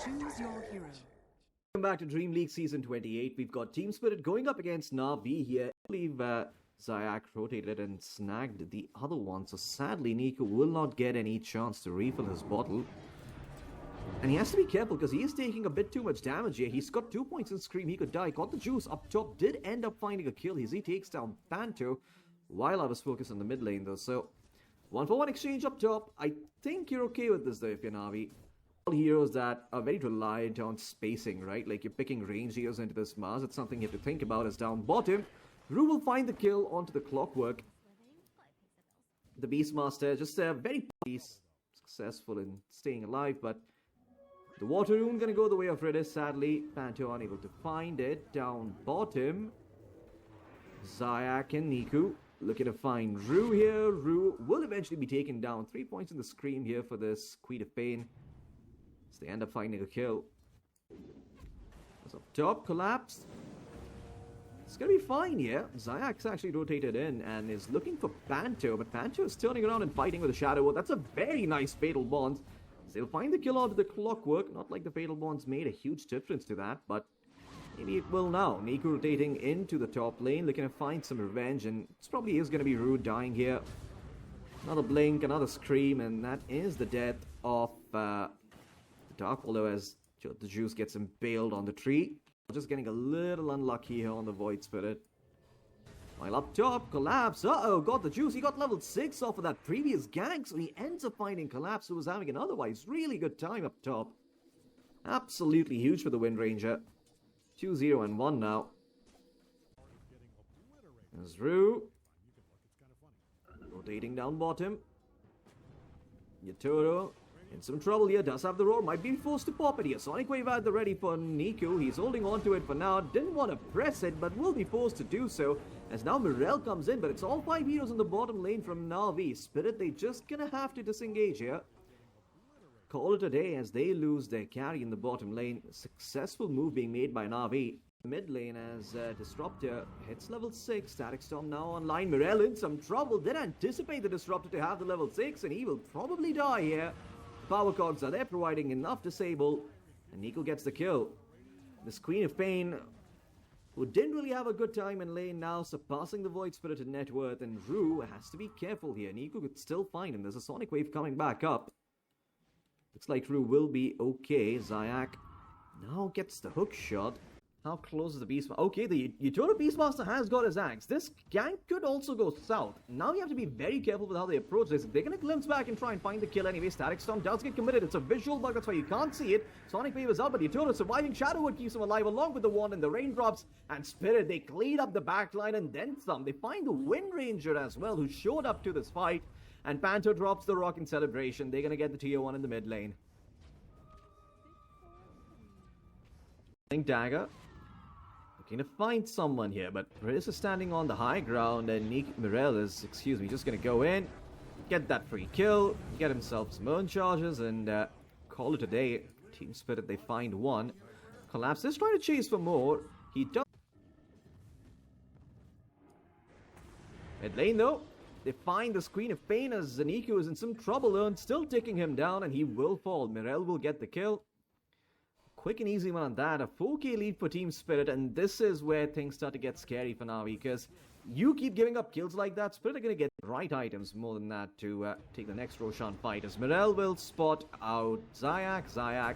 Choose your hero. Welcome back to Dream League Season 28. We've got Team Spirit going up against NAVI here. I believe Zayak rotated and snagged the other one. So sadly, Nico will not get any chance to refill his bottle. And he has to be careful because he is taking a bit too much damage here. He's got 2 points in Scream. He could die. Got the juice up top. Did end up finding a kill as he takes down Panto. While I was focused on the mid lane though. So 1-for-1 exchange up top. I think you're okay with this though if you're NAVI. All heroes that are very reliant on spacing, right? Like you're picking range heroes into this Mars. It's something you have to think about as down bottom. Rue will find the kill onto the Clockwork. The Beastmaster just very successful in staying alive, but the Water Rune gonna go the way of Riddis. Sadly, Panto unable to find it. Down bottom, Zayak and Niku looking to find Rue here. Rue will eventually be taken down. 3 points in the Scream here for this Queen of Pain. So they end up finding a kill. That's up top, collapsed. It's gonna be fine here. Zayak's actually rotated in and is looking for Panto, but Panto is turning around and fighting with a Shadow. That's a very nice Fatal Bond. So they'll find the kill onto the Clockwork. Not like the Fatal Bonds made a huge difference to that, but maybe it will now. Niku rotating into the top lane, looking to find some revenge, and this probably is gonna be Rude dying here. Another blink, another scream, and that is the death of Dark Hollow as the Juice gets impaled on the tree. Just getting a little unlucky here on the Void Spirit. While up top, Collapse. Uh-oh, got the Juice. He got level 6 off of that previous gank, so he ends up finding Collapse, who was having an otherwise really good time up top. Absolutely huge for the Wind Ranger. 2-0 and 1 now. There's Rue. Rotating down bottom. Yatoro in some trouble here, does have the roar, might be forced to pop it here. Sonic Wave at the ready for Niku. He's holding on to it for now. Didn't want to press it, but will be forced to do so. As now Morel comes in, but it's all 5 heroes in the bottom lane from Navi. Spirit, they just gonna have to disengage here. Call it a day as they lose their carry in the bottom lane. Successful move being made by Navi. Mid lane as Disruptor hits level 6. Static Storm now online. Morel in some trouble. Did anticipate the Disruptor to have the level 6, and he will probably die here. Power cogs are there providing enough disable, and Nico gets the kill. This Queen of Pain, who didn't really have a good time in lane, now surpassing the Void Spirit in net worth, and Rue has to be careful here. Nico could still find him. There's a Sonic Wave coming back up. Looks like Rue will be okay. Zayak now gets the hook shot. How close is the Beastmaster? Okay, the Yatoro Beastmaster has got his axe. This gank could also go south. Now you have to be very careful with how they approach this. They're going to glimpse back and try and find the kill anyway. Static Storm does get committed. It's a visual bug, that's why you can't see it. Sonic Wave is out, but Yatoro surviving. Shadowwood keeps him alive along with the wand and the raindrops. And Spirit, they clean up the backline and then some. They find the Wind Ranger as well, who showed up to this fight. And Panto drops the rock in celebration. They're going to get the tier 1 in the mid lane. Dagger. Looking to find someone here, but Riddis is standing on the high ground, and Morel is, just going to go in, get that free kill, get himself some urn charges, and call it a day. Team Spirit, they find one. Collapse is trying to chase for more. He does. Mid lane, though, they find the Queen of Pain as Zaniku is in some trouble. Urn still taking him down, and he will fall. Morel will get the kill. Quick and easy one on that. A 4k lead for Team Spirit, and this is where things start to get scary for Navi, because you keep giving up kills like that, Spirit are going to get the right items more than that to take the next Roshan fight, as Morel will spot out Zayak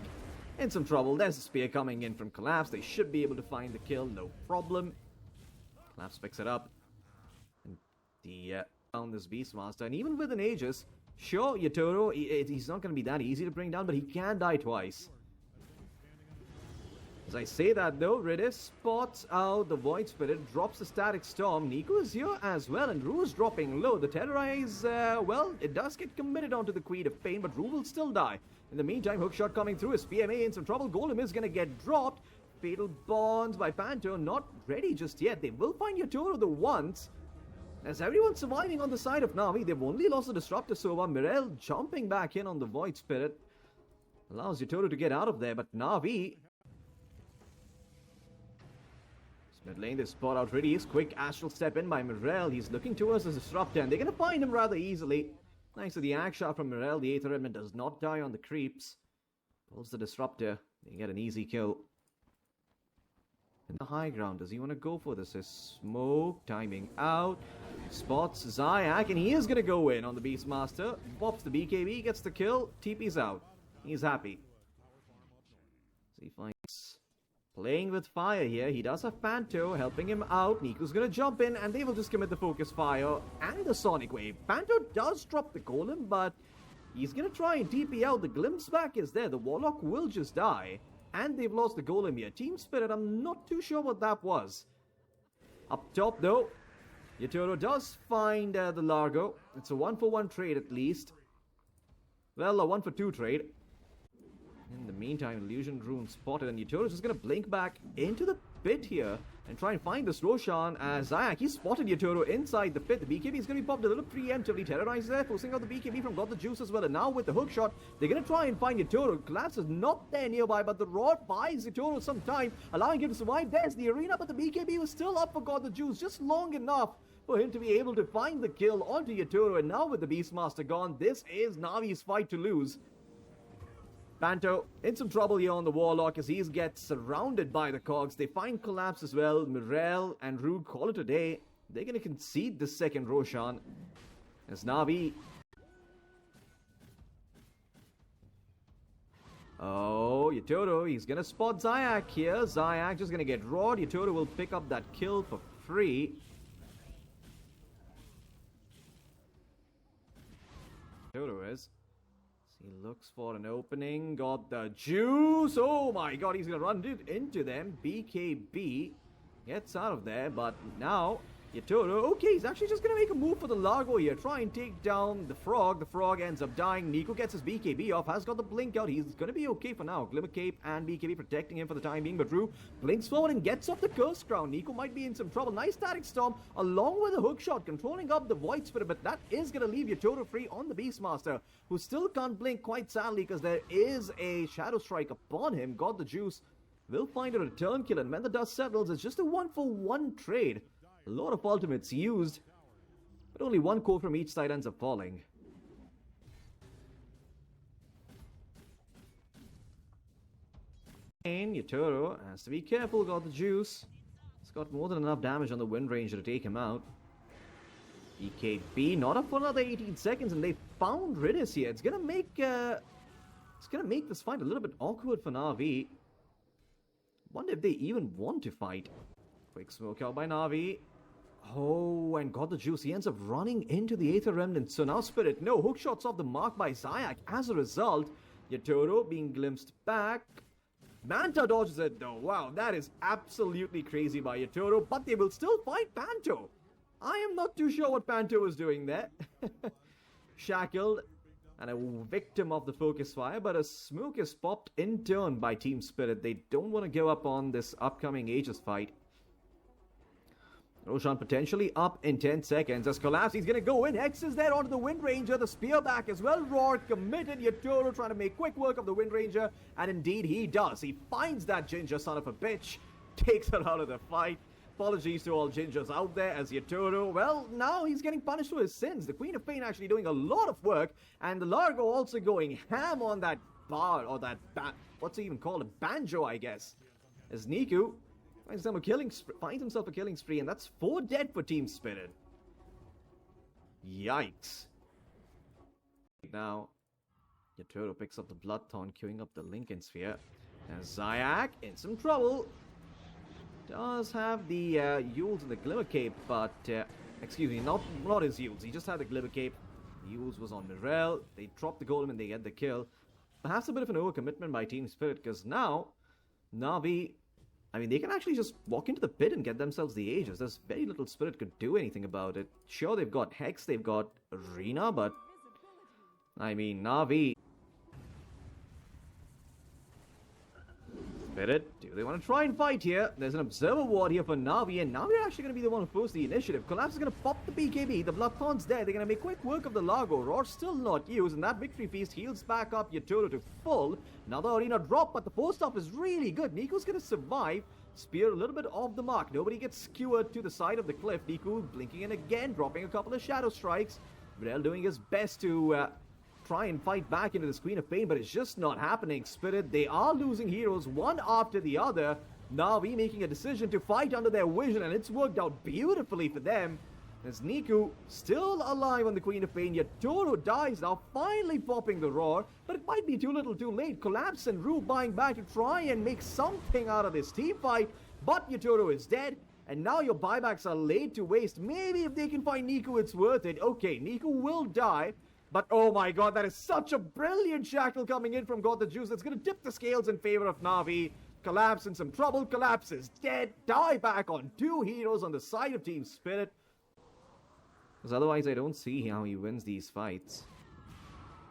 in some trouble. There's a spear coming in from Collapse. They should be able to find the kill, no problem. Collapse picks it up. And found this Beastmaster, and even with an Aegis, sure, Yatoro, he's not going to be that easy to bring down, but he can die twice. As I say that though, Riddis spots out the Void Spirit, drops the Static Storm. Nico is here as well, and Rue is dropping low. The Terrorize, well, it does get committed onto the Queen of Pain, but Rue will still die. In the meantime, hookshot coming through. His PMA in some trouble. Golem is going to get dropped. Fatal Bonds by Panto, not ready just yet. They will find Yatoro the once. As everyone's surviving on the side of Navi, they've only lost the Disruptor so far. Morel jumping back in on the Void Spirit allows Yatoro to get out of there, but Navi... Mid lane, they spot out Riddis. Quick astral step in by Morel. He's looking towards the Disruptor, and they're going to find him rather easily. Thanks to the axe shot from Morel, the Aether Element does not die on the creeps. Pulls the Disruptor. They get an easy kill. In the high ground, does he want to go for this? His smoke, timing out. Spots Zayak, and he is going to go in on the Beastmaster. Pops the BKB, gets the kill. TP's out. He's happy. So he finds playing with fire here. He does have Panto helping him out. Niku's going to jump in, and they will just commit the focus fire and the Sonic Wave. Panto does drop the Golem, but he's going to try and TP out. The Glimpse back is there. The Warlock will just die. And they've lost the Golem here. Team Spirit, I'm not too sure what that was. Up top, though, Yatoro does find the Largo. It's a 1-for-1 trade at least. Well, a 1-for-2 trade. In the meantime, Illusion Rune spotted, and Yatoro's just going to blink back into the pit here and try and find this Roshan as Zayak. He spotted Yatoro inside the pit. The BKB is going to be popped a little preemptively. Terrorized there, forcing out the BKB from Got the Juice as well. And now with the hook shot, they're going to try and find Yatoro. Collapse is not there nearby, but the Rod buys Yatoro some time, allowing him to survive. There's the arena, but the BKB was still up for Got the Juice, just long enough for him to be able to find the kill onto Yatoro. And now with the Beastmaster gone, this is Navi's fight to lose. Panto in some trouble here on the Warlock as he gets surrounded by the Cogs. They find Collapse as well. Mirel and Rude call it a day. They're going to concede the second Roshan as Navi. Oh, Yatoro, he's going to spot Zayak here. Zayak just going to get rawed. Yatoro will pick up that kill for free. Yatoro is. He looks for an opening, got the juice. Oh my god, he's going to run into them. BKB gets out of there, but now Yatoro, okay, he's actually just going to make a move for the Largo here. Try and take down the Frog. The Frog ends up dying. Nico gets his BKB off, has got the blink out. He's going to be okay for now. Glimmer Cape and BKB protecting him for the time being, but Drew blinks forward and gets off the Curse Crown. Nico might be in some trouble. Nice Static Storm along with a hook shot, controlling up the Void Spirit, but that is going to leave Yatoro free on the Beastmaster, who still can't blink quite sadly because there is a Shadow Strike upon him. Got the Juice. Will find a return kill, and when the dust settles, it's just a 1-for-1 trade. A lot of ultimates used, but only one core from each side ends up falling. And Yatoro has to be careful, got the juice. He's got more than enough damage on the Wind Ranger to take him out. EKB not up for another 18 seconds, and they found Ridis here. It's gonna make this fight a little bit awkward for Navi. Wonder if they even want to fight. Quick smoke out by Navi. Oh, and got the juice. He ends up running into the Aether Remnant. So now Spirit, no hook shots off the mark by Zayak. As a result, Yatoro being glimpsed back. Manta dodges it though. Wow, that is absolutely crazy by Yatoro. But they will still fight Panto. I am not too sure what Panto is doing there. Shackled and a victim of the focus fire. But a smoke is popped in turn by Team Spirit. They don't want to give up on this upcoming Aegis fight. Roshan potentially up in 10 seconds as Collapse, he's going to go in. Hex is there onto the Wind Ranger. The spear back as well. Roar committed. Yatoro trying to make quick work of the Wind Ranger. And indeed he does. He finds that Ginger son of a bitch. Takes her out of the fight. Apologies to all Gingers out there as Yatoro, well, now he's getting punished for his sins. The Queen of Pain actually doing a lot of work. And the Largo also going ham on that bar, or that, what's it even called? A banjo, I guess. As Niku finds himself a killing spree, and that's 4 dead for Team Spirit. Yikes. Now, Yatoro picks up the Bloodthorn, queuing up the Lincoln Sphere. And Zayak in some trouble. Does have the Yules and the Glimmer Cape, but, excuse me, not his Yules. He just had the Glimmer Cape. The Yules was on Mirel. They dropped the Golem and they get the kill. Perhaps a bit of an overcommitment by Team Spirit, because now, Navi, I mean, they can actually just walk into the pit and get themselves the Aegis. There's very little Spirit could do anything about it. Sure, they've got Hex, they've got Arena, but, I mean, Navi. Spirit, do they want to try and fight here? There's an Observer Ward here for Navi, and Navi are actually going to be the one who posts the initiative. Collapse is going to pop the BKB, the Bloodthorn's there, they're going to make quick work of the Largo. Roar still not used, and that Victory Feast heals back up Yatoro to full. Another Arena drop, but the post-off is really good. Niku's going to survive. Spear a little bit off the mark. Nobody gets skewered to the side of the cliff. Niku blinking in again, dropping a couple of Shadow Strikes. Brel doing his best to try and fight back into this Queen of Pain, but it's just not happening. Spirit, they are losing heroes one after the other. NAVI making a decision to fight under their vision, and it's worked out beautifully for them. As Niku still alive on the Queen of Pain, yet Toro dies now, finally popping the roar, but it might be too little too late. Collapse and Rue buying back to try and make something out of this team fight, but Yotaro is dead, and now your buybacks are laid to waste. Maybe if they can find Niku, it's worth it. Okay, Niku will die, but oh my god, that is such a brilliant shackle coming in from God the Juice. That's going to tip the scales in favor of NAVI. Collapse in some trouble. Collapse is dead. Die back on 2 heroes on the side of Team Spirit. Because otherwise I don't see how he wins these fights.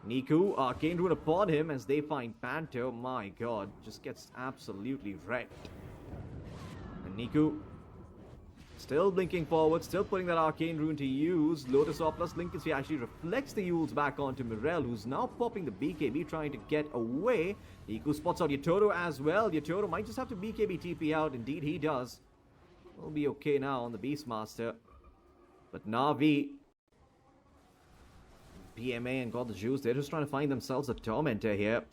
Niku, Arcane Rune upon him as they find Panto. My god, just gets absolutely wrecked. And Niku still blinking forward, still putting that Arcane Rune to use. Lotus Orb plus Lincoln Sphere actually reflects the Yules back onto Mirel, who's now popping the BKB, trying to get away. Niku spots out Yotaro as well. Yotaro might just have to BKB TP out. Indeed, he does. We'll be okay now on the Beastmaster. But Navi, PMA and God the Juice, they're just trying to find themselves a Tormentor here.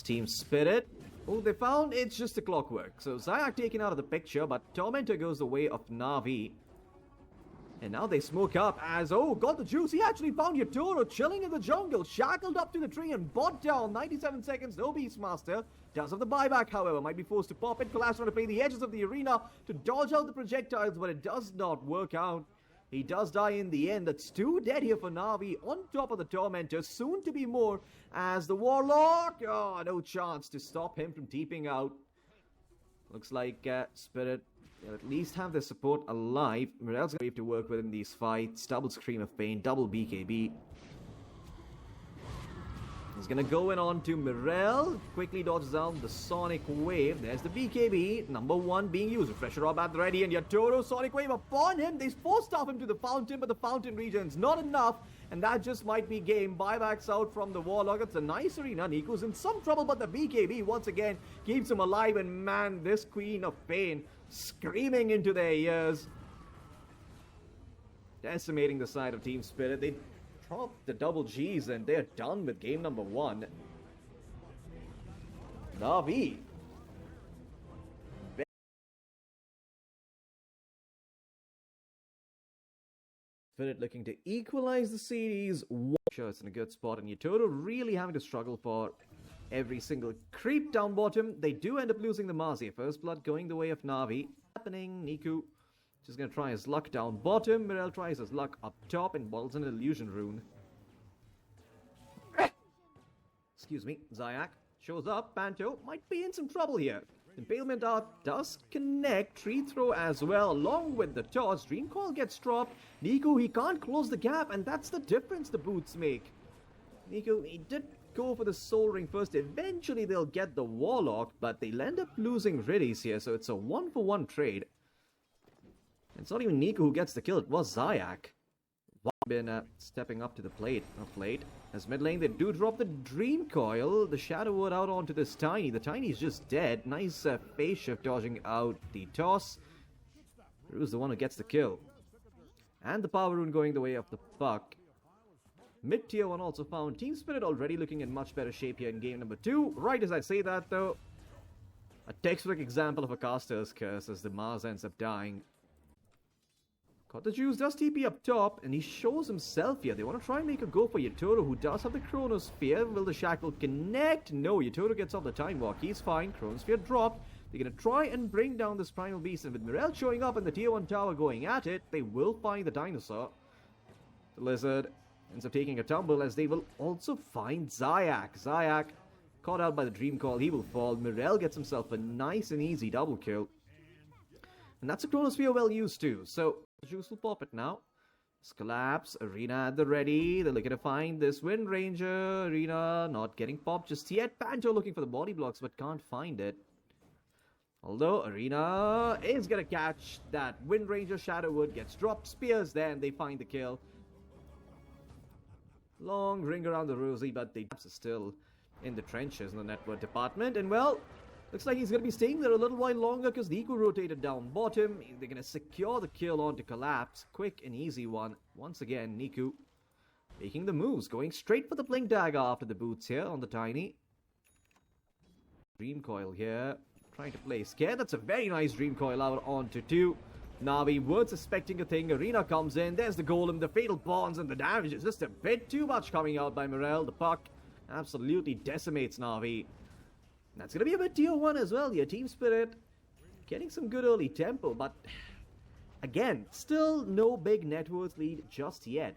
Team Spirit. Oh, they found it's just a clockwork. So Zayak taken out of the picture, but Tormentor goes the way of Navi. And now they smoke up as, oh, God the Juice, he actually found Yotaro chilling in the jungle, shackled up to the tree and bought down. 97 seconds, no Beastmaster. Does have the buyback, however, might be forced to pop it. Collapse trying to play the edges of the arena to dodge out the projectiles, but it does not work out. He does die in the end. That's 2 dead here for Navi on top of the Tormentor. Soon to be more as the Warlock. Oh, no chance to stop him from teeping out. Looks like Spirit will at least have their support alive. Mirel's going to have to work with in these fights. Double Scream of Pain, double BKB. He's going to go in on to Mirel. Quickly dodges out the Sonic Wave. There's the BKB. Number 1 being used. Refresher Orb at the ready. And Yotaro, Sonic Wave upon him. They forced off him to the fountain, but the fountain region's not enough. And that just might be game. Buybacks out from the Warlock. It's a nice arena. Niku's in some trouble, but the BKB once again keeps him alive. And man, this Queen of Pain screaming into their ears. Decimating the side of Team Spirit. They drop the double G's and they're done with game number 1. Navi. Spirit looking to equalize the series. Sure, it's in a good spot, and Yotaro really having to struggle for every single creep down bottom. They do end up losing the Marzi. First blood going the way of Navi. Happening, Niku just going to try his luck down bottom. Mirel tries his luck up top and bottles an illusion rune. Excuse me, Zayak shows up. Panto might be in some trouble here. Impalement Art does connect. Tree Throw as well, along with the toss. Dream Coil gets dropped. Niku, he can't close the gap, and that's the difference the boots make. Niku, he did go for the Soul Ring first. Eventually, they'll get the Warlock, but they'll end up losing Riddies here, so it's a 1-for-1 trade. It's not even Niku who gets the kill, it was Zayak. Been stepping up to the plate of late. As mid lane, they do drop the Dream Coil. The Shadow Word out onto this Tiny. The Tiny's just dead. Nice phase shift dodging out the toss. Rue's the one who gets the kill. And the Power Rune going the way of the Puck. Mid-tier 1 also found. Team Spirit already looking in much better shape here in game number 2. Right as I say that though, a textbook example of a caster's curse as the Mars ends up dying. God the Juice does TP up top, and he shows himself here. They want to try and make a go for Yotaro, who does have the Chronosphere. Will the Shackle connect? No, Yotaro gets off the Time Walk. He's fine. Chronosphere dropped. They're going to try and bring down this Primal Beast, and with Mirel showing up in the Tier 1 tower going at it, they will find the Dinosaur. The Lizard ends up taking a tumble, as they will also find Zayak. Zayak, caught out by the Dream Call, he will fall. Mirel gets himself a nice and easy double kill. And that's a Chronosphere well used too, so Juice will pop it now. Collapse, Arena at the ready. They're looking to find this Wind Ranger. Arena not getting popped just yet. Panto looking for the body blocks but can't find it. Although Arena is going to catch that Wind Ranger. Shadow Wood gets dropped. Spears there and they find the kill. Long ring around the rosy, but they are still in the trenches in the network department. And well, looks like he's going to be staying there a little while longer because Niku rotated down bottom. They're going to secure the kill onto Collapse. Quick and easy one. Once again, Niku making the moves, going straight for the Blink Dagger after the boots here on the Tiny. Dream Coil here, trying to play scare. That's a very nice Dream Coil out onto 2. NAVI weren't suspecting a thing. Arena comes in. There's the Golem, the Fatal Bonds, and the damage is just a bit too much coming out by Morel. The puck absolutely decimates NAVI. That's going to be a bit tier 1 as well. Your Team Spirit getting some good early tempo, but again, still no big net worth lead just yet.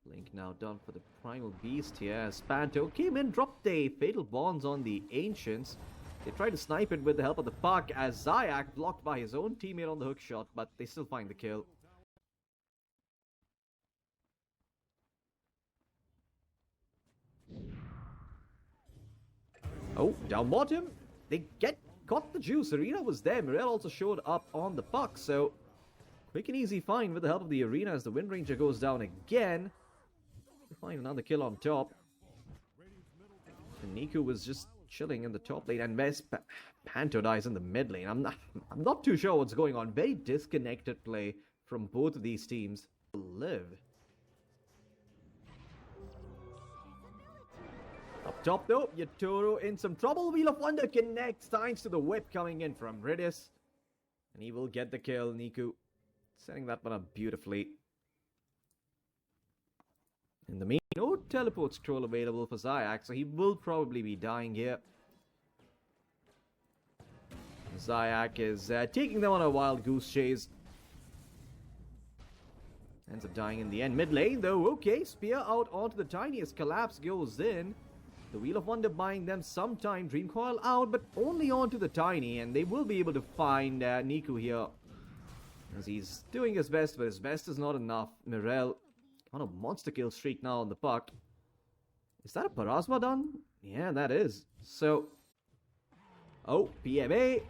Blink now done for the Primal Beast here as Panto came in, dropped a Fatal Bonds on the Ancients. They tried to snipe it with the help of the puck as Zayak blocked by his own teammate on the hook shot, but they still find the kill. Oh, down bottom. They caught the juice. Arena was there. Morel also showed up on the puck, so quick and easy find with the help of the Arena as the Wind Ranger goes down again. They find another kill on top. And Niku was just chilling in the top lane, and Panto dies in the mid lane. I'm not too sure what's going on. Very disconnected play from both of these teams. Live. Up top though, Yatoro in some trouble. Wheel of Wonder connects thanks to the whip coming in from Ridis. And he will get the kill, Niku. Setting that one up beautifully. In the mean, no teleport scroll available for Zayak, so he will probably be dying here. Zayak is taking them on a wild goose chase. Ends up dying in the end. Mid lane though, okay, spear out onto the Tiniest. Collapse goes in. The Wheel of Wonder buying them some time. Dream Coil out, but only onto the Tiny, and they will be able to find Niku here. As he's doing his best, but his best is not enough. Morel on a monster kill streak now on the puck. Is that a Parasma done? Yeah, that is. So, oh, PMA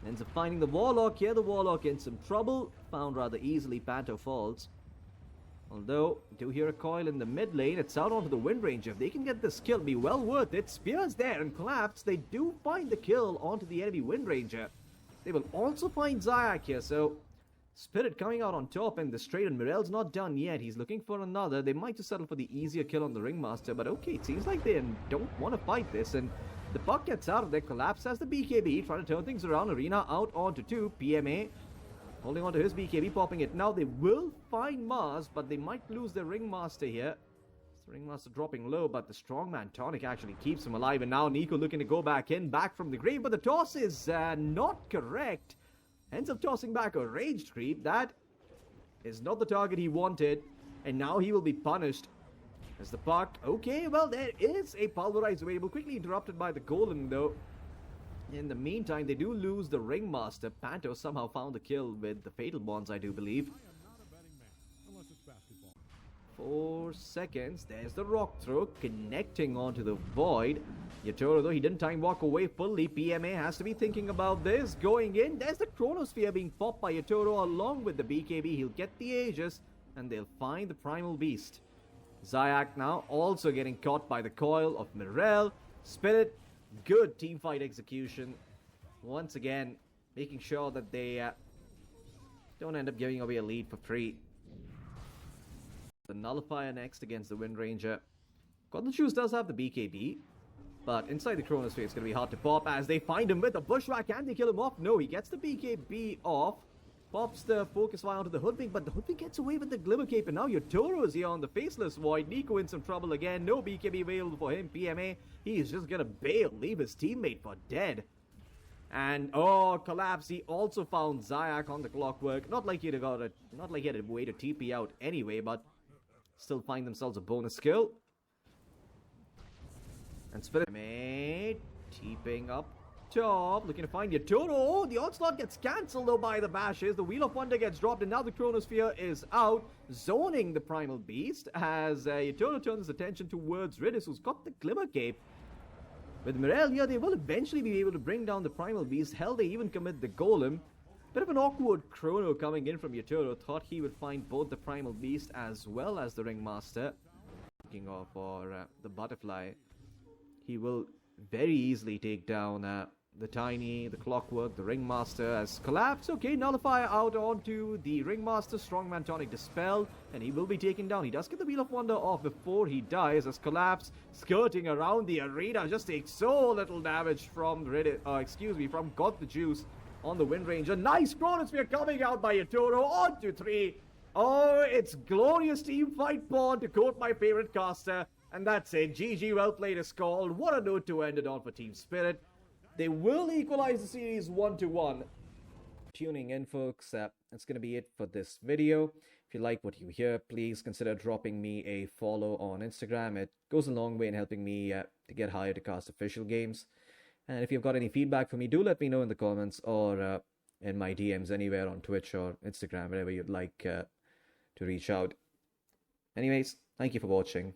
ends up finding the Warlock here. The Warlock in some trouble. Found rather easily. Panto falls. Although, do hear a coil in the mid lane. It's out onto the Wind Ranger. If they can get this kill, be well worth it. Spears there and Collapse. They do find the kill onto the enemy Wind Ranger. They will also find Zayak here, so Spirit coming out on top in the straight, and Morel's not done yet. He's looking for another. They might just settle for the easier kill on the Ringmaster, but okay, it seems like they don't want to fight this, and the puck gets out of there. Collapse has the BKB, trying to turn things around. Arena out onto 2. PMA holding on to his BKB, popping it. Now they will find Mars, but they might lose their Ringmaster here. The Ringmaster dropping low, but the Strongman Tonic actually keeps him alive, and now Nico looking to go back from the grave, but the toss is not correct. Ends up tossing back a Rage Creep. That is not the target he wanted, and now he will be punished. As the puck, okay, well, there is a Pulverize available, quickly interrupted by the Golem, though. In the meantime, they do lose the Ringmaster. Panto somehow found the kill with the Fatal Bonds, I do believe. 4 seconds. There's the Rock Throw connecting onto the Void. Yatoro, though, he didn't time walk away fully. PMA has to be thinking about this. Going in. There's the Chronosphere being popped by Yatoro along with the BKB. He'll get the Aegis, and they'll find the Primal Beast. Zayak now also getting caught by the coil of Morel. Spirit, good teamfight execution. Once again, making sure that they don't end up giving away a lead for free. The Nullifier next against the Wind Ranger. Golden Shoes does have the BKB, but inside the Chronosphere it's going to be hard to pop as they find him with a Bushwhack. Can they kill him off? No, he gets the BKB off. Pops the Focus Fire onto the Hoodwink, but the Hoodwink gets away with the Glimmer Cape, and now Yatoro is here on the Faceless Void. Nico in some trouble again. No BKB available for him. PMA, he's just going to bail, leave his teammate for dead. And, oh, Collapse, he also found Zayak on the Clockwork. Not like he had a way to TP out anyway, but still find themselves a bonus kill. And Spirit mate TPing up top, looking to find Yatoro. Oh, the onslaught gets cancelled though by the bashes. The Wheel of Wonder gets dropped, and now the Chronosphere is out, zoning the Primal Beast as Yatoro turns his attention towards Ridis, who's got the Glimmer Cape. With Morel here, they will eventually be able to bring down the Primal Beast. Hell, they even commit the Golem. Bit of an awkward chrono coming in from Yatoro. Thought he would find both the Primal Beast as well as the Ringmaster. Looking off for the Butterfly. He will very easily take down the Tiny, the Clockwork, the Ringmaster as Collapse. Okay, Nullifier out onto the Ringmaster. Strongman Tonic dispelled, and he will be taken down. He does get the Wheel of Wonder off before he dies as Collapse, skirting around the arena, just takes so little damage from from Got the Juice on the Wind Ranger. Nice Chronosphere coming out by Yatoro onto 3. Oh, it's glorious team fight porn, to quote my favorite caster. And that's it. GG, well played is called. What a note to end it on for Team Spirit. They will equalize the series 1-1. Tuning in, folks. That's going to be it for this video. If you like what you hear, please consider dropping me a follow on Instagram. It goes a long way in helping me to get higher to cast official games. And if you've got any feedback for me, do let me know in the comments or in my DMs anywhere on Twitch or Instagram, wherever you'd like to reach out. Anyways, thank you for watching.